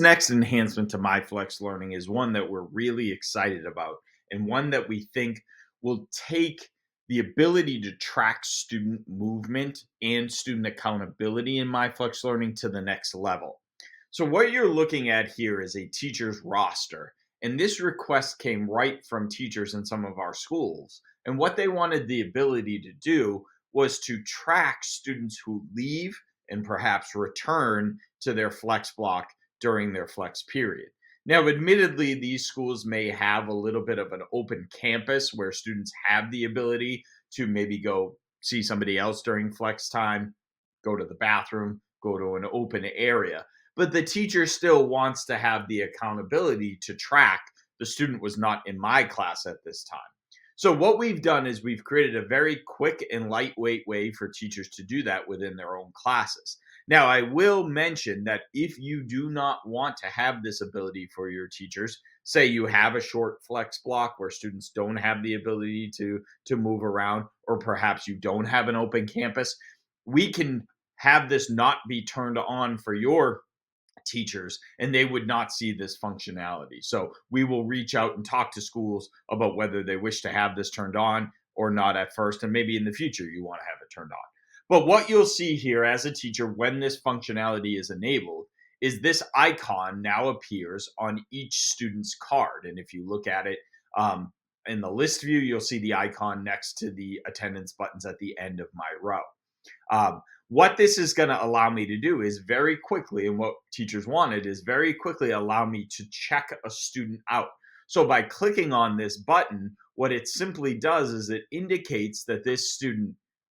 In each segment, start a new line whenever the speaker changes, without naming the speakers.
next enhancement to MyFlexLearning is one that we're really excited about, and one that we think will take the ability to track student movement and student accountability in MyFlexLearning to the next level. So, what you're looking at here is a teacher's roster. And this request came right from teachers in some of our schools. And what they wanted the ability to do was to track students who leave and perhaps return to their flex block during their flex period. Now, admittedly, these schools may have a little bit of an open campus where students have the ability to maybe go see somebody else during flex time, go to the bathroom, go to an open area. But the teacher still wants to have the accountability to track the student was not in my class at this time. So, what we've done is we've created a very quick and lightweight way for teachers to do that within their own classes. Now, I will mention that if you do not want to have this ability for your teachers, say you have a short flex block where students don't have the ability to move around, or perhaps you don't have an open campus, we can have this not be turned on for your teachers and they would not see this functionality. So we will reach out and talk to schools about whether they wish to have this turned on or not at first, and maybe in the future you want to have it turned on. But what you'll see here as a teacher when this functionality is enabled is this icon now appears on each student's card. And if you look at it in the list view, you'll see the icon next to the attendance buttons at the end of my row. What this is going to allow me to do is very quickly, and what teachers wanted is very quickly allow me to check a student out. So by clicking on this button, what it simply does is it indicates that this student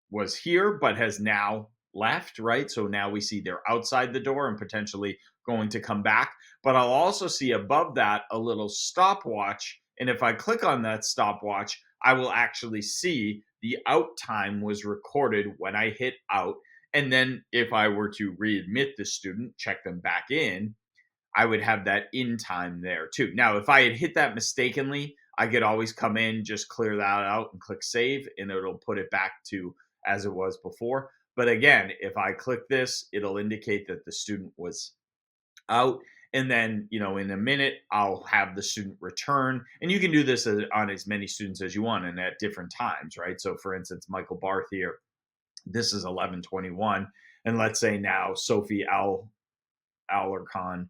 was here but has now left, right? So now we see they're outside the door and potentially going to come back. But I'll also see above that a little stopwatch. And if I click on that stopwatch, I will actually see the out time was recorded when I hit out. And then if I were to readmit the student, check them back in, I would have that in time there too. Now, if I had hit that mistakenly, I could always come in, just clear that out and click save, and it'll put it back to as it was before. But again, if I click this, it'll indicate that the student was out. And then, in a minute, I'll have the student return. And you can do this on as many students as you want and at different times, right? So for instance, Michael Barth here, this is 11:21. And let's say now Sophie Alarcon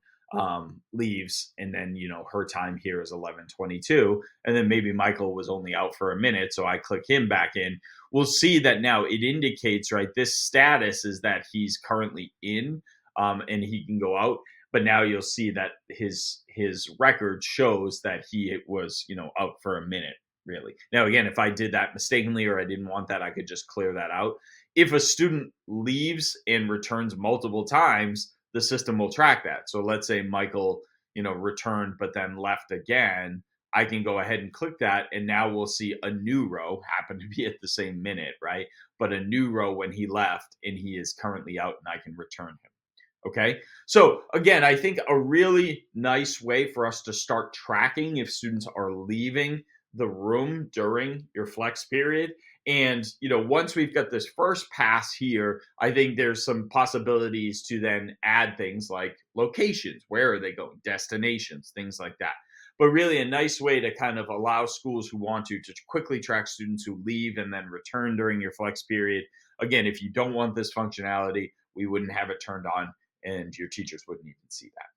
leaves, and then her time here is 11:22, and then maybe Michael was only out for a minute, so I click him back in. We'll see that now it indicates, right, this status is that he's currently in, and he can go out. But now you'll see that his record shows that he was out for a minute. Really. Now, again, if I did that mistakenly or I didn't want that, I could just clear that out. If a student leaves and returns multiple times, the system will track that. So let's say Michael, returned but then left again. I can go ahead and click that, and now we'll see a new row happen to be at the same minute, right? But a new row when he left, and he is currently out, and I can return him. Okay. So again, I think a really nice way for us to start tracking if students are leaving the room during your flex period. And, once we've got this first pass here, I think there's some possibilities to then add things like locations. Where are they going? Destinations, things like that. But really a nice way to kind of allow schools who want to quickly track students who leave and then return during your flex period. Again, if you don't want this functionality, we wouldn't have it turned on and your teachers wouldn't even see that.